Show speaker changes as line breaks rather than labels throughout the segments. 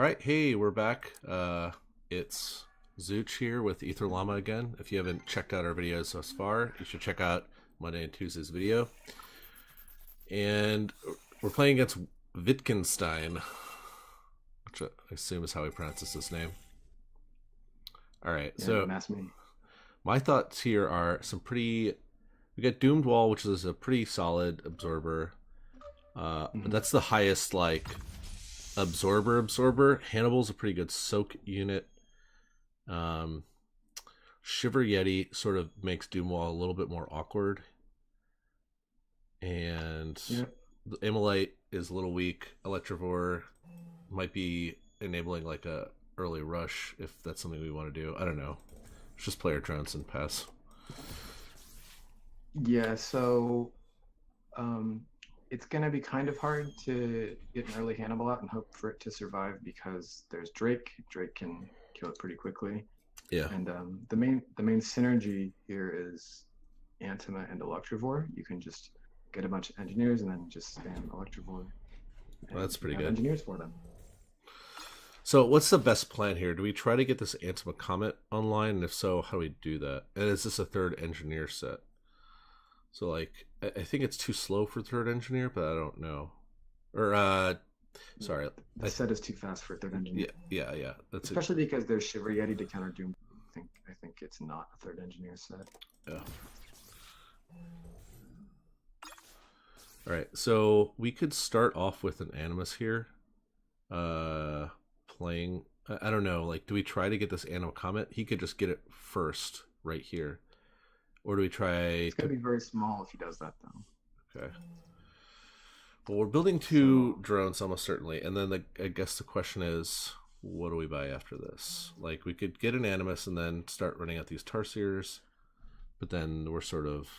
All right, hey, we're back. It's Zooch here with Aetherllama again. If you haven't checked out our videos thus far, you should check out Monday and Tuesday's video. And we're playing against Wittgenstein, which I assume is how he pronounces his name. All right,
Yeah,
so
don't ask me.
my thoughts here are some pretty. We got Doomed Wall, which is a pretty solid absorber.
Hmm.
That's the highest absorber. Hannibal's a pretty good soak unit. Um, Shiver Yeti sort of makes Doomwall a little bit more awkward, and
Yeah,
the Immolite is a little weak. Electrovore might be enabling like a early rush if that's something we want to do. I don't know. It's just player drones and pass.
yeah. So um, it's gonna be kind of hard to get an early Hannibal out and hope for it to survive because there's Drake. Drake can kill it pretty quickly,
Yeah,
and the main synergy here is Antima and Electrovore. You can just get a bunch of engineers and then just spam Electrovore,
well,
and
that's
you can
pretty
have
good.
engineers for them.
So, what's the best plan here? Do we try to get this Antima Comet online? And if so, how do we do that? And is this a third engineer set? So, like, I think it's too slow for third engineer, but I don't know. Or, sorry,
The set is too fast for a third engineer,
yeah. That's it.
especially because there's Shiver Yeti to counter Doom. I think it's not a third engineer set.
Yeah. All right, so we could start off with an Animus here. Uh, Playing. I don't know. Like, do we try to get this Anima Comet? He could just get it first, right here, or do we try
It's
to?
going to be very small if he does that, though.
Okay. Well, we're building two
So,
drones almost certainly, and then I guess the question is, what do we buy after this? Like, we could get an Animus and then start running out these Tarsiers, but then we're sort of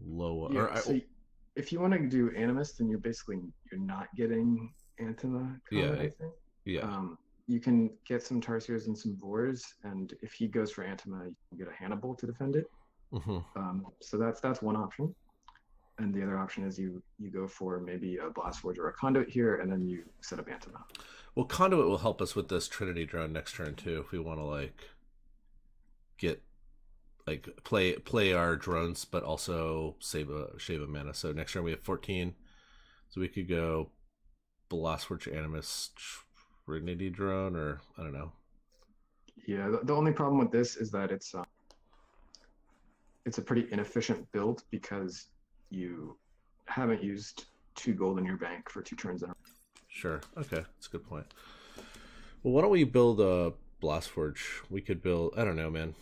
low.
yeah. So if you want to do Animus, then you're not getting Antima Comet,
Yeah,
I think.
yeah.
Um, you can get some Tarsiers and some Vores, and if he goes for Antima, you can get a Hannibal to defend it.
Hmm.
So that's one option. And the other option is you go for maybe a Blast Forge or a Conduit here, and then you set up Antima.
Well, Conduit will help us with this Trinity drone next turn too, if we want to get play our drones, but also shave a mana. So next turn we have 14, so we could go Blast Forge Animus Trinity drone, or I don't know.
Yeah, the only problem with this is that it's a pretty inefficient build because you haven't used 2 gold in your bank for 2 turns in a row.
Sure, okay, that's a good point. Well, why don't we build a Blast Forge? We could build. I don't know, man.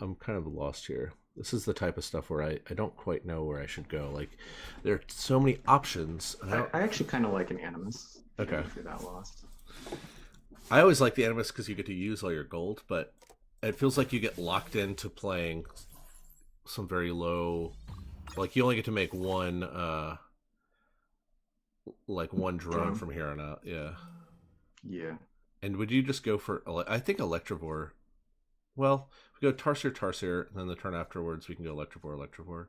I'm kind of lost here. This is the type of stuff where I don't quite know where I should go. Like, there are so many options. And I
I,
don't.
I actually kind of like an Animus, even
Okay.
if you're that lost.
I always like the Animus because you get to use all your gold, but it feels like you get locked into playing some very low. Like, you only get to make one drone
Drone.
from here on out. Yeah.
Yeah.
And would you just go for? I think Electrovore. Well, if we go Tarsier, and then the turn afterwards we can go Electrovore.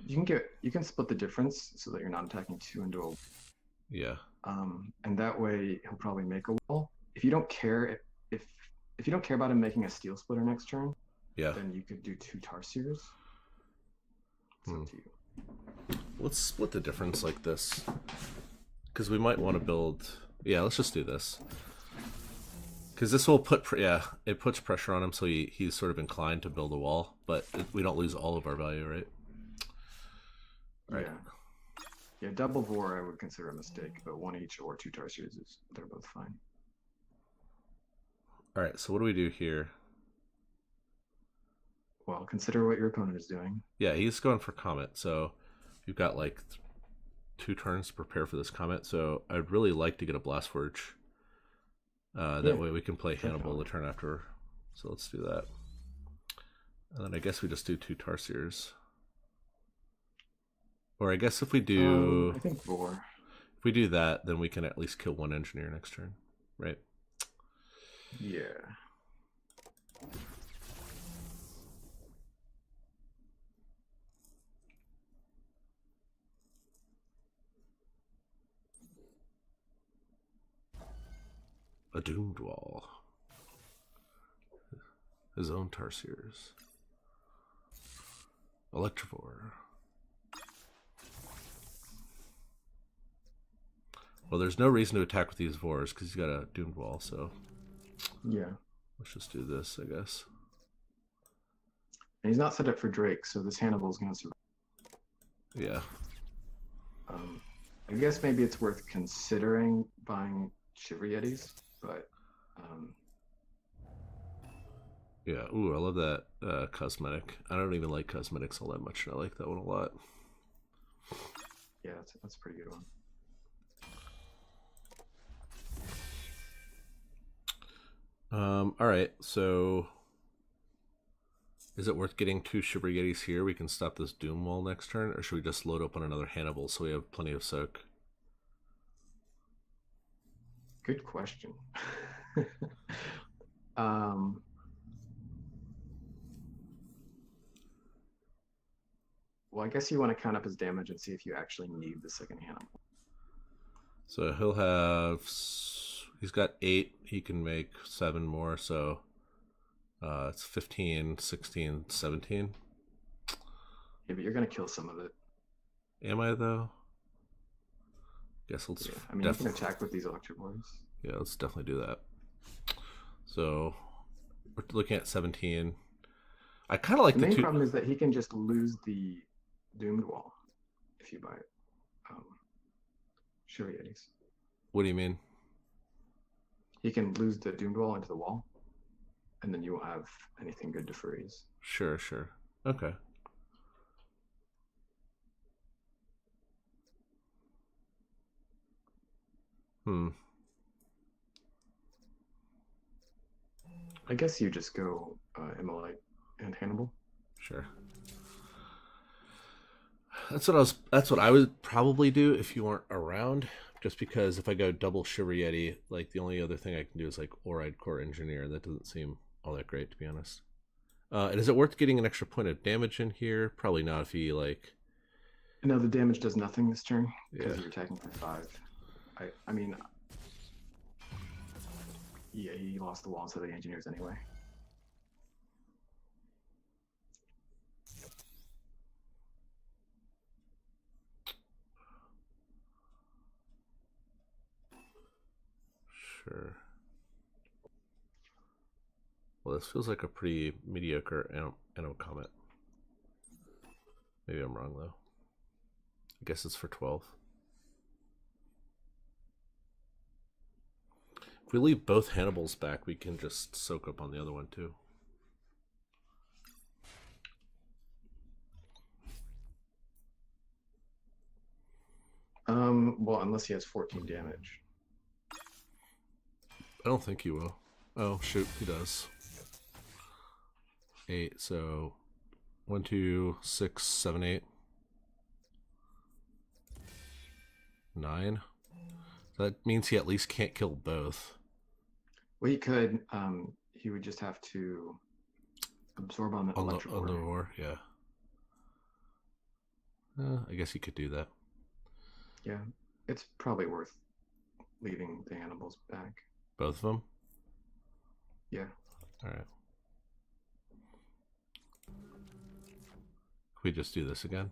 You can split the difference so that you're not attacking two into a
Yeah.
and that way he'll probably make a wall. If you don't care if if you don't care about him making a steel splitter next turn,
Yeah.
then you could do 2 Tarsiers. It's
Hmm.
up to you.
Let's split the difference like this, because we might want to build. Yeah, let's just do this, because this will it puts pressure on him, so he's sort of inclined to build a wall, but we don't lose all of our value, right? All right.
Yeah. Yeah, double Vor I would consider a mistake, but one each or 2 Tarsiers is they're both fine.
All right. So what do we do here?
Well, consider what your opponent is doing.
Yeah, he's going for Comet, so you've got like 2 turns to prepare for this Comet. So I'd really like to get a Blast Forge. That
Yeah,
way we can play Hannibal
definitely.
the turn after. So let's do that. And then I guess we just do 2 Tarsiers. Or I guess
I think Vor.
if we do that, then we can at least kill one engineer next turn, right?
Yeah.
A doomed wall. His own Tarsiers. Electrovore. Well, there's no reason to attack with these Vores because he's got a doomed wall, so
Yeah.
let's just do this, I guess.
And he's not set up for Drake, so this Hannibal's going to survive.
Yeah.
I guess maybe it's worth considering buying Shiver Yetis, but
Yeah. Ooh, I love that cosmetic. I don't even like cosmetics all that much. I like that one a lot.
yeah, that's a pretty good one.
All right. So, is it worth getting 2 Shiver Yetis here? We can stop this Doom Wall next turn, or should we just load up on another Hannibal so we have plenty of soak?
Good question. Well, I guess you want to count up his damage and see if you actually need the second Hannibal.
So he'll have. He's got 8. He can make 7 more, so it's 15, 16, 17.
Yeah, but you're going to kill some of it.
Am I, though? Guess let's.
Yeah, I mean, you can attack with these Electrovores.
Yeah, let's definitely do that. So we're looking at 17. I kind of like
the main problem is that he can just lose the Doomed Wall if you buy Shiver Yetis.
What do you mean?
He can lose the Doomed Wall into the wall, and then you won't have anything good to freeze.
Sure. Okay.
I guess you just go Immolite and Hannibal.
Sure. That's what I would probably do if you weren't around. Just because if I go double Shiver Yeti, like the only other thing I can do is like Oride Core Engineer, and that doesn't seem all that great, to be honest. And is it worth getting an extra point of damage in here? Probably not if he like.
No, the damage does nothing this turn because you're attacking for 5. I mean, yeah, he lost the wall instead of the engineers anyway.
Sure. Well, this feels like a pretty mediocre Anno Comet. Maybe I'm wrong, though. I guess it's for 12. If we leave both Hannibals back, we can just soak up on the other one, too.
Well, unless he has 14 damage.
I don't think he will. Oh, shoot, he does. 8, so 1, 2, 6, 7, 8. 9. That means he at least can't kill both.
Well, he could. He would just have to absorb on the
Electrovore, yeah. I guess he could do that.
Yeah, it's probably worth leaving the Hannibals back.
Both of them?
Yeah.
All right. Can we just do this again?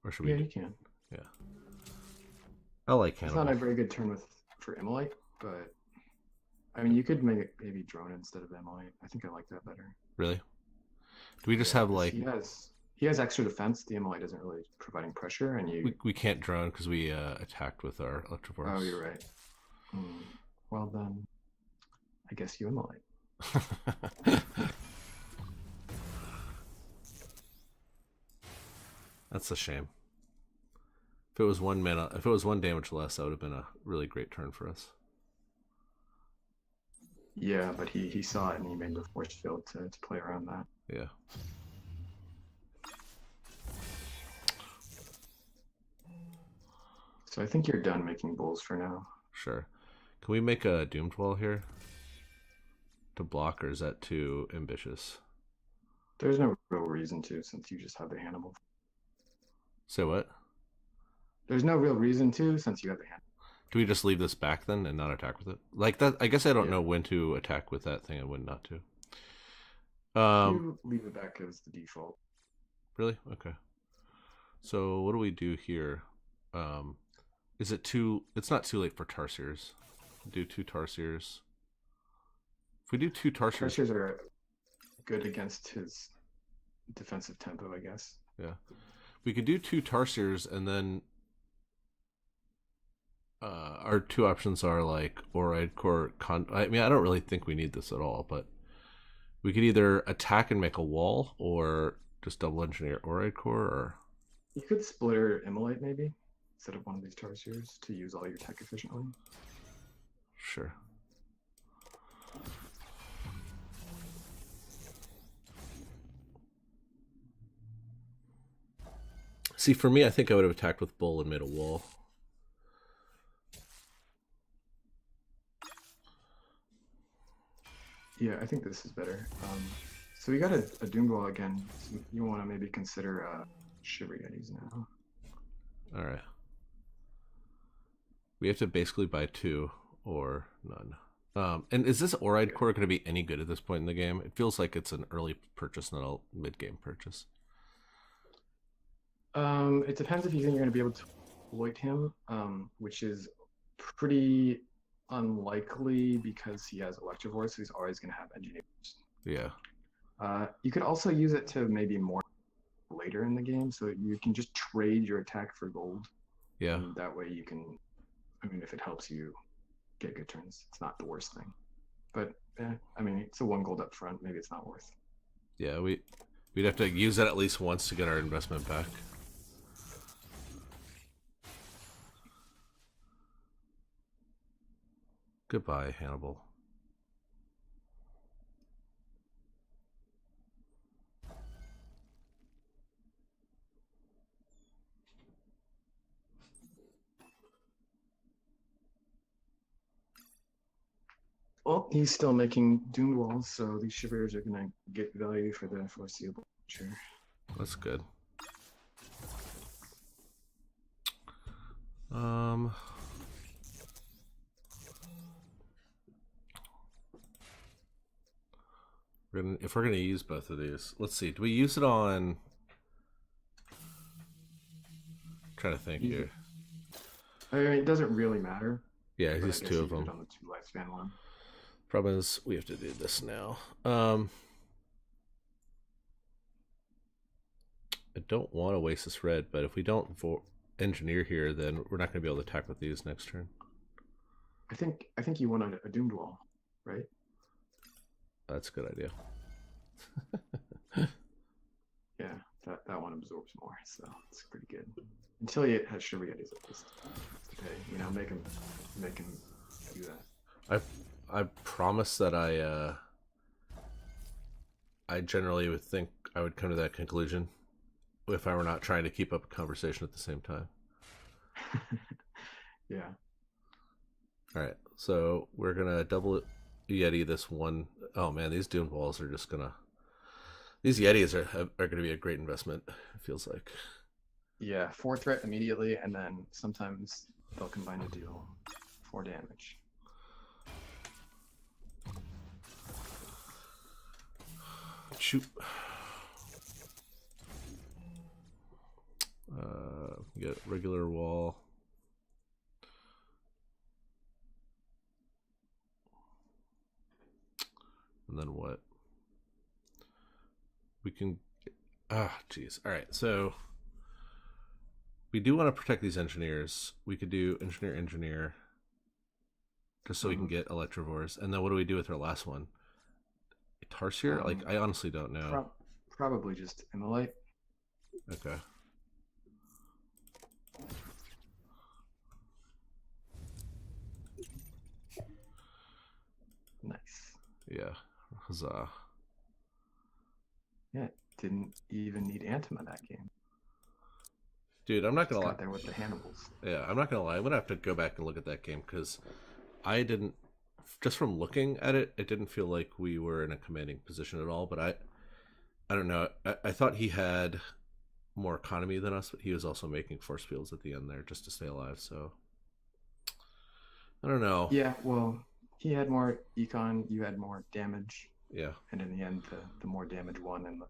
Or should we?
Yeah, you can.
Yeah. I like Hannibal.
It's not a very good turn for Immolite, but I mean, you could maybe drone instead of Immolite. I think I like that better.
Really? Do we just have like?
He has extra defense. The Immolite isn't really providing pressure, and
we can't drone because we attacked with our Electrovores.
Oh, you're right. Well then, I guess you Immolite.
That's a shame. If it was 1 mana, if it was 1 damage less, that would have been a really great turn for us.
Yeah, but he saw it and he made the force field to play around that.
Yeah.
So I think you're done making bulls for now.
Sure. Can we make a Doomed Wall here to block, or is that too ambitious?
There's no real reason to, since you just have the Hannibal.
Say what?
There's no real reason to, since you have the Hannibal.
Do we just leave this back then and not attack with it? Like that, I guess I don't
Yeah.
know when to attack with that thing and when not to.
You leave it back as the default.
Really? Okay. So what do we do here? Um, is it too? It's not too late for Tarsiers. Do 2 Tarsiers. If we do 2 Tarsiers,
Tarsiers are good against his defensive tempo, I guess.
yeah, we could do 2 Tarsiers, and then our 2 options are like Oride Core. I mean, I don't really think we need this at all, but we could either attack and make a wall, or just double engineer Oride Core, or
You could splitter Immolate maybe instead of one of these Tarsiers to use all your tech efficiently.
sure. See, for me, I think I would have attacked with Bull and made a wall.
Yeah, I think this is better. So we got a Doom Ball again. So you want to maybe consider Shiver Yetis now.
All right. We have to basically buy 2 or none. And is this Oride Core going to be any good at this point in the game? It feels like it's an early purchase, not a mid-game purchase.
It depends if you think you're going to be able to exploit him, which is pretty unlikely because he has Electivore, so he's always going to have engineers.
Yeah.
You could also use it to maybe more later in the game, so you can just trade your attack for gold.
Yeah.
And that way you can, I mean, if it helps you get good turns, it's not the worst thing. But, I mean, it's a 1 gold up front. Maybe it's not worth.
Yeah, we'd have to use that at least once to get our investment back. Goodbye, Hannibal.
Well, he's still making Doom Walls, so these Shivers are going to get value for the foreseeable future.
That's good. Um, if we're gonna use both of these, let's see. Do we use it on? I'm trying to think here.
I mean, it doesn't really matter.
Yeah, he's 2 of them.
On the 2 lifespan one.
Problem is, we have to do this now. I don't want to waste this red, but if we don't engineer here, then we're not going to be able to attack with these next turn.
I think you want a Doomed Wall, right?
That's a good idea.
Yeah, that one absorbs more, so it's pretty good. Until he has Shiver Yetis at least. Okay, you know, make him do that.
I promise that I generally would think I would come to that conclusion if I were not trying to keep up a conversation at the same time.
Yeah.
All right, so we're gonna double Yeti this one. Oh man, these Doom Walls are just gonna. These Yetis are gonna be a great investment. It feels like.
Yeah, 4 threat immediately, and then sometimes they'll combine to deal 4 damage.
Shoot. Get regular wall. And then what? We can... jeez. All right, so... We do want to protect these engineers. We could do engineer, just so we can get Electivores. And then what do we do with our last one? Tarsier? Like, I honestly don't know.
Probably just Immolate.
Okay.
Nice.
Yeah. Huzzah.
Yeah, didn't even need Antima that game.
Dude, I'm not gonna lie.
Got there with the Hannibals.
Yeah, I'm not gonna lie. I'm gonna have to go back and look at that game because I didn't. Just from looking at it, it didn't feel like we were in a commanding position at all. But I don't know. I thought he had more economy than us, but he was also making force fields at the end there just to stay alive. So I don't know.
Yeah, well, he had more econ, you had more damage,
Yeah.
and in the end, the more damage won. And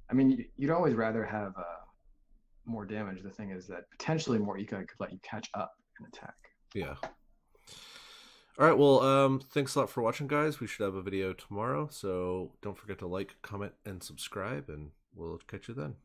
I mean, you'd always rather have more damage. The thing is that potentially more econ could let you catch up and attack.
Yeah. All right. Well, thanks a lot for watching, guys. We should have a video tomorrow, so don't forget to like, comment, and subscribe, and we'll catch you then.